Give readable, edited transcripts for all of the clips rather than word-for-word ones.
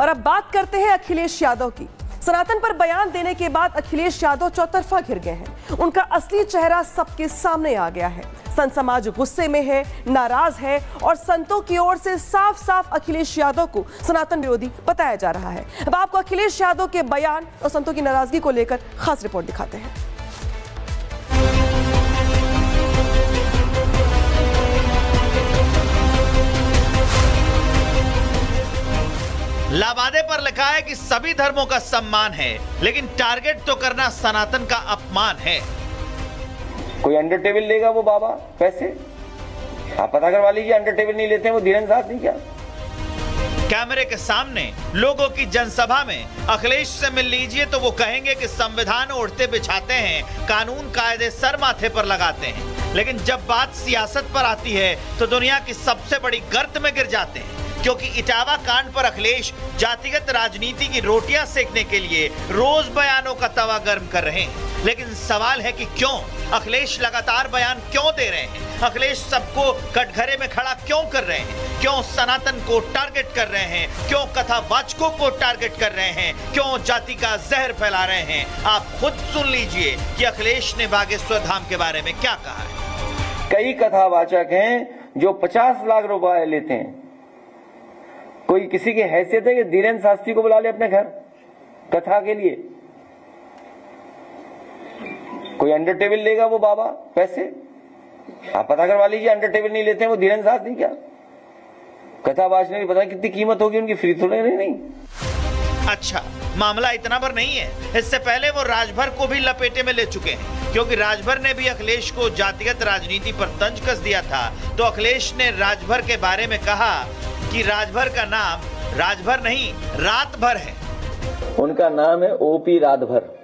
और अब बात करते हैं अखिलेश यादव की। सनातन पर बयान देने के बाद अखिलेश यादव चौतरफा घिर गए हैं। उनका असली चेहरा सबके सामने आ गया है। संत समाज गुस्से में है, नाराज है और संतों की ओर से साफ साफ अखिलेश यादव को सनातन विरोधी बताया जा रहा है। अब आपको अखिलेश यादव के बयान और संतों की नाराजगी को लेकर खास रिपोर्ट दिखाते हैं। लावादे पर लिखा है कि सभी धर्मों का सम्मान है, लेकिन टारगेट तो करना सनातन का अपमान है। कोई अंडर टेबल लेगा वो बाबा पैसे? आप पता करवा लीजिए, अंडर टेबल नहीं लेते हैं वो धीरेन्द्र साहब नहीं क्या? कैमरे के सामने लोगों की जनसभा में अखिलेश से मिल लीजिए तो वो कहेंगे कि संविधान ओढ़ते बिछाते हैं, कानून कायदे सर माथे पर लगाते हैं। लेकिन जब बात सियासत पर आती है तो दुनिया की सबसे बड़ी गर्त में गिर जाते हैं, क्योंकि इटावा कांड पर अखिलेश जातिगत राजनीति की रोटियां सेकने के लिए रोज बयानों का तवा गर्म कर रहे हैं। लेकिन सवाल है कि क्यों अखिलेश लगातार बयान क्यों दे रहे हैं? अखिलेश सबको कटघरे में खड़ा क्यों कर रहे हैं? क्यों सनातन को टारगेट कर रहे हैं? क्यों कथावाचकों को टारगेट कर रहे हैं? क्यों जाति का जहर फैला रहे हैं? आप खुद सुन लीजिए कि अखिलेश ने बागेश्वर धाम के बारे में क्या कहा है। कई कथावाचक हैं जो 50 लाख रुपए लेते हैं। कोई किसी की हैसियत है कि धीरेन्द्र शास्त्री को बुला ले अपने घर कथा के लिए? कोई अंडर टेबल लेगा वो बाबा पैसे? आप पता करवा लीजिए, अंडर टेबल नहीं लेते हैं वो धीरेन्द्र साहब नहीं क्या? कथा बाजने की पता कितनी कीमत होगी उनकी, फ्री थोड़े नहीं। अच्छा, मामला इतना पर नहीं है। इससे पहले वो राजभर को भी लपेटे में ले चुके हैं, क्योंकि राजभर ने भी अखिलेश को जातिगत राजनीति पर तंज कस दिया था। तो अखिलेश ने राजभर के बारे में कहा कि राजभर का नाम राजभर नहीं रात भर है। उनका नाम है ओपी रातभर।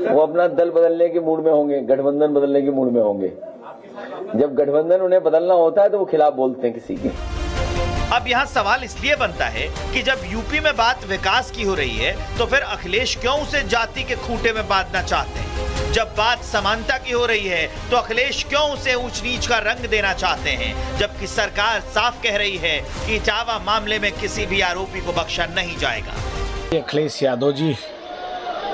वो अपना दल बदलने के मूड में होंगे, गठबंधन बदलने के मूड में होंगे। जब गठबंधन उन्हें बदलना होता है तो वो खिलाफ बोलते हैं किसी के। अब यहाँ सवाल इसलिए बनता है कि जब यूपी में बात विकास की हो रही है तो फिर अखिलेश क्यों उसे जाति के खूंटे में बांधना चाहते हैं? जब बात समानता की हो रही है तो अखिलेश क्यों उसे ऊंच नीच का रंग देना चाहते हैं? जबकि सरकार साफ कह रही है कि इटावा मामले में किसी भी आरोपी को बख्शा नहीं जाएगा। अखिलेश यादव जी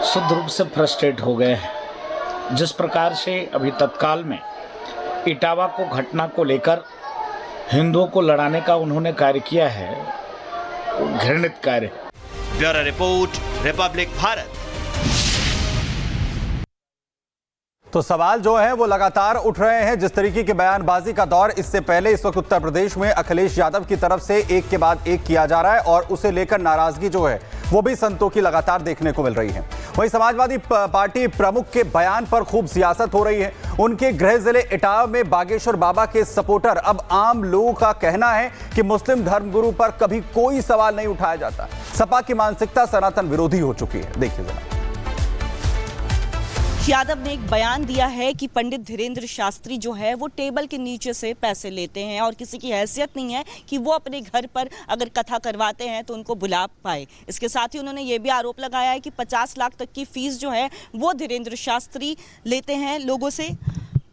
शुद्ध रूप से फ्रस्ट्रेट हो गए हैं। जिस प्रकार से अभी तत्काल में इटावा को घटना को लेकर हिंदुओं को लड़ाने का उन्होंने कार्य किया है, घृणित कार्य। Bureau report, Republic Bharat. तो सवाल जो है वो लगातार उठ रहे हैं। जिस तरीके की बयानबाजी का दौर इससे पहले इस वक्त उत्तर प्रदेश में अखिलेश यादव की तरफ से एक के बाद एक किया जा रहा है और उसे लेकर नाराजगी जो है वो भी संतों की लगातार देखने को मिल रही है। वहीं समाजवादी पार्टी प्रमुख के बयान पर खूब सियासत हो रही है। उनके गृह जिले इटावा में बागेश्वर बाबा के सपोर्टर अब आम लोगों का कहना है कि मुस्लिम धर्मगुरु पर कभी कोई सवाल नहीं उठाया जाता। सपा की मानसिकता सनातन विरोधी हो चुकी है। देखिए जरा। यादव ने एक बयान दिया है कि पंडित धीरेन्द्र शास्त्री जो है वो टेबल के नीचे से पैसे लेते हैं और किसी की हैसियत नहीं है कि वो अपने घर पर अगर कथा करवाते हैं तो उनको बुला पाए। इसके साथ ही उन्होंने ये भी आरोप लगाया है कि 50 लाख तक की फीस जो है वो धीरेन्द्र शास्त्री लेते हैं लोगों से।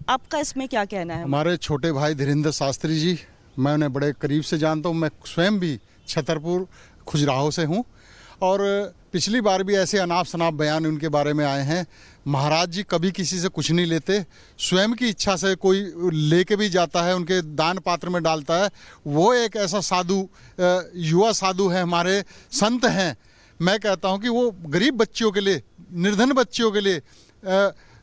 आपका इसमें क्या कहना है? हमारे छोटे भाई धीरेन्द्र शास्त्री जी, मैं उन्हें बड़े करीब से जानता हूँ। मैं स्वयं भी छतरपुर खुजराहो से हूँ और पिछली बार भी ऐसे अनाप शनाप बयान उनके बारे में आए हैं। महाराज जी कभी किसी से कुछ नहीं लेते, स्वयं की इच्छा से कोई लेके भी जाता है, उनके दान पात्र में डालता है। वो एक ऐसा साधु, युवा साधु है, हमारे संत हैं। मैं कहता हूँ कि वो गरीब बच्चियों के लिए, निर्धन बच्चियों के लिए,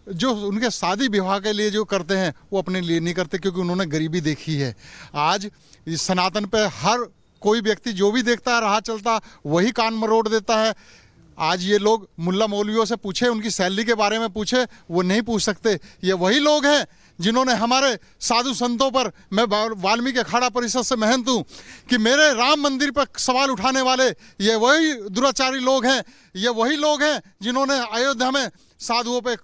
जो उनके शादी विवाह के लिए जो करते हैं वो अपने लिए नहीं करते, क्योंकि उन्होंने गरीबी देखी है। आज इस सनातन पे हर कोई व्यक्ति जो भी देखता है, राह चलता वही कान मरोड़ देता है। आज ये लोग मुल्ला मौलवियों से पूछे, उनकी सैलरी के बारे में पूछे, वो नहीं पूछ सकते। ये वही लोग हैं जिन्होंने हमारे साधु संतों पर, मैं वाल्मीकि अखाड़ा परिषद से महंत हूँ, कि मेरे राम मंदिर पर सवाल उठाने वाले ये वही दुराचारी लोग हैं। ये वही लोग हैं जिन्होंने अयोध्या में साधुओं पे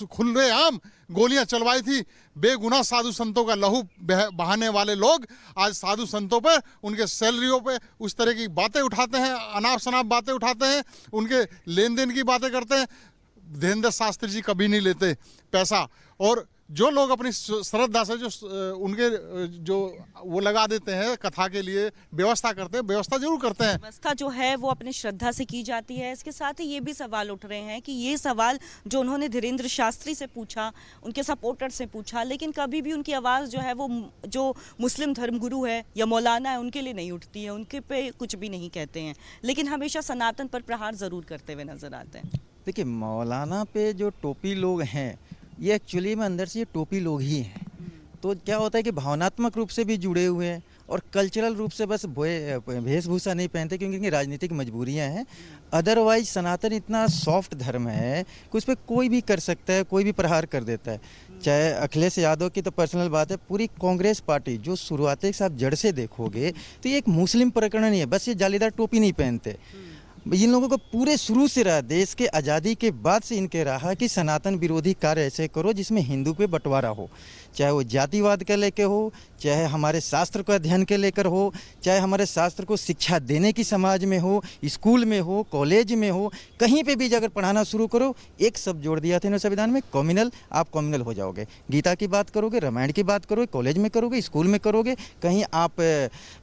खुलेआम गोलियां चलवाई थी। बेगुनाह साधु संतों का लहू बहाने वाले लोग आज साधु संतों पे, उनके सैलरियों पे उस तरह की बातें उठाते हैं, अनाप शनाप बातें उठाते हैं, उनके लेन देन की बातें करते हैं। धीरेन्द्र शास्त्री जी कभी नहीं लेते पैसा। और जो लोग अपनी श्रद्धा से जो उनके जो वो लगा देते हैं कथा के लिए व्यवस्था करते हैं, व्यवस्था जरूर करते हैं। व्यवस्था जो है वो अपनी श्रद्धा से की जाती है। इसके साथ ही ये भी सवाल उठ रहे हैं कि ये सवाल जो उन्होंने धीरेन्द्र शास्त्री से पूछा, उनके सपोर्टर से पूछा, लेकिन कभी भी उनकी आवाज़ जो है वो जो मुस्लिम धर्मगुरु है या मौलाना है उनके लिए नहीं उठती है, उनके पे कुछ भी नहीं कहते हैं, लेकिन हमेशा सनातन पर प्रहार ज़रूर करते हुए नजर आते हैं। देखिए, मौलाना पे जो टोपी लोग हैं ये एक्चुअली में अंदर से ये टोपी लोग ही हैं। तो क्या होता है कि भावनात्मक रूप से भी जुड़े हुए हैं और कल्चरल रूप से बस वेशभूषा नहीं पहनते क्योंकि इनकी राजनीतिक मजबूरियां हैं। अदरवाइज सनातन इतना सॉफ्ट धर्म है कि उस पर कोई भी कर सकता है, कोई भी प्रहार कर देता है। चाहे अखिलेश यादव की तो पर्सनल बात है, पूरी कांग्रेस पार्टी जो शुरुआत से आप जड़ से देखोगे तो ये एक मुस्लिम प्रकरण नहीं है, बस ये जालीदार टोपी नहीं पहनते। इन लोगों को पूरे शुरू से रहा, देश के आज़ादी के बाद से इनके रहा कि सनातन विरोधी कार्य ऐसे करो जिसमें हिंदू पे बंटवारा हो, चाहे वो जातिवाद के लेकर हो, चाहे हमारे शास्त्र को अध्ययन के लेकर हो, चाहे हमारे शास्त्र को शिक्षा देने की समाज में हो, स्कूल में हो, कॉलेज में हो, कहीं पे भी अगर पढ़ाना शुरू करो, एक शब्द जोड़ दिया था इन्होंने संविधान में, कम्युनल। आप कम्युनल हो जाओगे। गीता की बात करोगे, रामायण की बात करोगे, कॉलेज में करोगे, स्कूल में करोगे, कहीं आप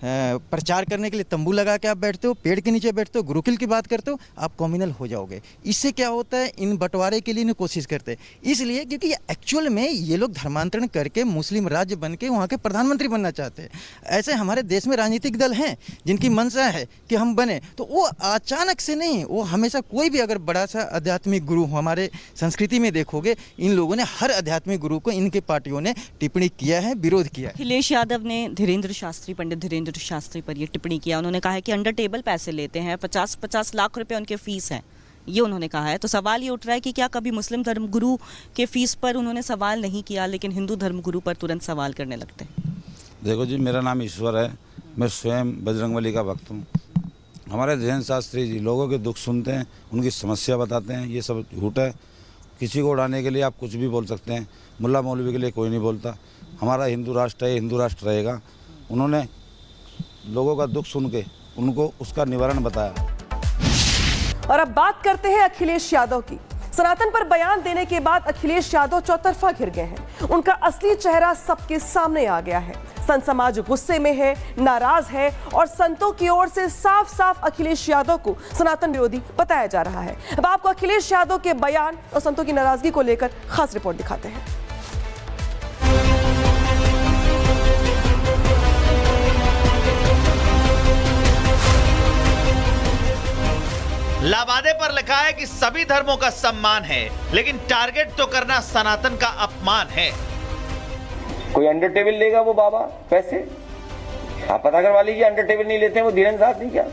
प्रचार करने के लिए तंबू लगा के आप बैठते हो, पेड़ के नीचे बैठते हो, गुरुकुल की बात करते हो, आप कम्युनल हो जाओगे। इससे क्या होता है, इन बंटवारे के लिए इन्हें कोशिश करते हैं, इसलिए क्योंकि एक्चुअल में ये लोग धर्मांतरण करके मुस्लिम राज्य बन के वहाँ के प्रधानमंत्री बनना चाहते हैं। ऐसे हमारे देश में राजनीतिक दल हैं जिनकी मंशा है कि हम बने, तो वो अचानक से नहीं, वो हमेशा कोई भी अगर बड़ा सा आध्यात्मिक गुरु हो, हमारे संस्कृति में देखोगे इन लोगों ने हर आध्यात्मिक गुरु को इनके पार्टियों ने टिप्पणी किया है, विरोध किया है। अखिलेश यादव ने धीरेन्द्र शास्त्री, पंडित धीरेन्द्र शास्त्री पर ये टिप्पणी किया। उन्होंने कहा है कि अंडर टेबल पैसे लेते हैं, 50-50 लाख रुपए उनके फीस है, ये उन्होंने कहा है। तो सवाल ये उठ रहा है कि क्या कभी मुस्लिम धर्मगुरु के फीस पर उन्होंने सवाल नहीं किया, लेकिन हिंदू धर्मगुरु पर तुरंत सवाल करने लगते हैं। देखो जी, मेरा नाम ईश्वर है, मैं स्वयं बजरंगबली का भक्त हूँ। हमारे धीरेन्द्र शास्त्री जी लोगों के दुख सुनते हैं, उनकी समस्या बताते हैं, ये सब झूठ है। किसी को उड़ाने के लिए आप कुछ भी बोल सकते हैं, मुल्ला मौलवी के लिए कोई नहीं बोलता। हमारा हिंदू राष्ट्र है, हिंदू राष्ट्र रहेगा। उन्होंने लोगों का दुख सुन के उनको उसका निवारण बताया। और अब बात करते हैं अखिलेश यादव की। सनातन पर बयान देने के बाद अखिलेश यादव चौतरफा घिर गए हैं। उनका असली चेहरा सबके सामने आ गया है। संत समाज गुस्से में है, नाराज है और संतों की ओर से साफ साफ अखिलेश यादव को सनातन विरोधी बताया जा रहा है। अब आपको अखिलेश यादव के बयान और संतों की नाराजगी को लेकर खास रिपोर्ट दिखाते हैं। लावादे पर लिखा है कि सभी धर्मों का सम्मान है, लेकिन टारगेट तो करना सनातन का अपमान है। कोई अंडर टेबल लेगा वो बाबा पैसे? आप पता करवा लीजिए, अंडर टेबल नहीं लेते हैं वो धीरेन्द्र शास्त्री क्या?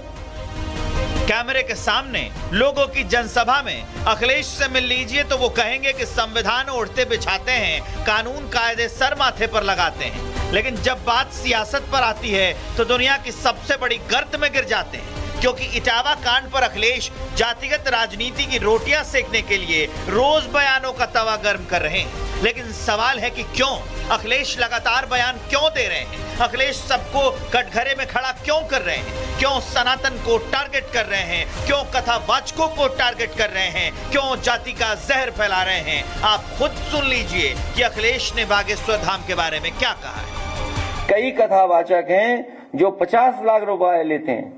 कैमरे के सामने लोगों की जनसभा में अखिलेश से मिल लीजिए तो वो कहेंगे कि संविधान ओढ़ते बिछाते हैं, कानून कायदे सर माथे पर लगाते हैं, लेकिन जब बात सियासत पर आती है तो दुनिया की सबसे बड़ी गर्त में गिर जाते हैं, क्योंकि इटावा कांड पर अखिलेश जातिगत राजनीति की रोटियां सेकने के लिए रोज बयानों का तवा गर्म कर रहे हैं। लेकिन सवाल है कि क्यों अखिलेश लगातार बयान क्यों दे रहे हैं? अखिलेश सबको कटघरे में खड़ा क्यों कर रहे हैं? क्यों सनातन को टारगेट कर रहे हैं? क्यों कथावाचकों को टारगेट कर रहे हैं? क्यों जाति का जहर फैला रहे हैं? आप खुद सुन लीजिए कि अखिलेश ने बागेश्वर धाम के बारे में क्या कहा है। कई कथावाचक हैं जो 50 लाख रुपए लेते हैं।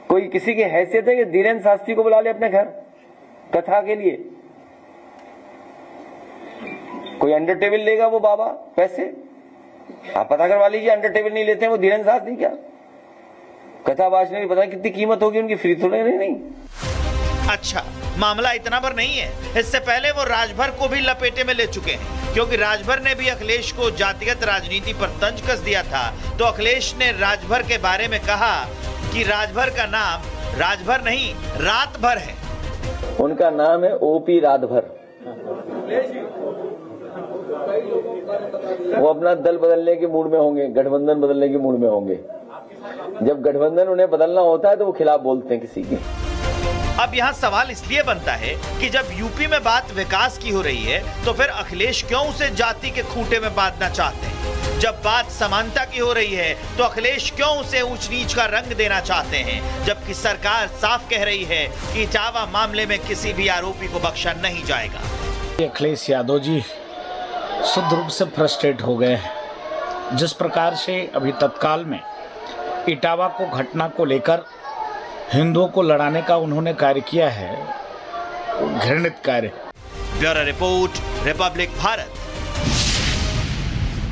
कोई किसी की हैसियत है कि धीरेन्द्र शास्त्री को बुला ले अपने घर कथा के लिए? कोई अंडर टेबल लेगा वो बाबा पैसे? आप पता करवा लीजिए, अंडर टेबल नहीं लेते हैं वो धीरेन्द्र शास्त्री क्या? कथावाचक ने पता कितनी कीमत होगी उनकी, फ्री थोड़े नहीं। अच्छा, मामला इतना भर नहीं है। इससे पहले वो राजभर को भी लपेटे में ले चुके हैं, क्योंकि राजभर ने भी अखिलेश को जातिगत राजनीति पर तंज कस दिया था। तो अखिलेश ने राजभर के बारे में कहा कि राजभर का नाम राजभर नहीं, रात भर है। उनका नाम है ओपी रातभर। वो अपना दल बदलने के मूड में होंगे, गठबंधन बदलने के मूड में होंगे। जब गठबंधन उन्हें बदलना होता है तो वो खिलाफ बोलते हैं किसी के। अब यहाँ सवाल इसलिए बनता है कि जब यूपी में बात विकास की हो रही है तो फिर अखिलेश क्यों उसे जाति के खूंटे में बांधना चाहते हैं? जब बात समानता की हो रही है तो अखिलेश क्यों उसे ऊंच नीच का रंग देना चाहते हैं, जबकि सरकार साफ कह रही है कि इटावा मामले में किसी भी आरोपी को बख्शा नहीं जाएगा। अखिलेश यादव जी शुद्ध रूप से फ्रस्ट्रेट हो गए हैं। जिस प्रकार से अभी तत्काल में इटावा को घटना को लेकर हिंदुओं को लड़ाने का उन्होंने कार्य किया है, वो घृणित कार्य है। Bureau report, Republic Bharat.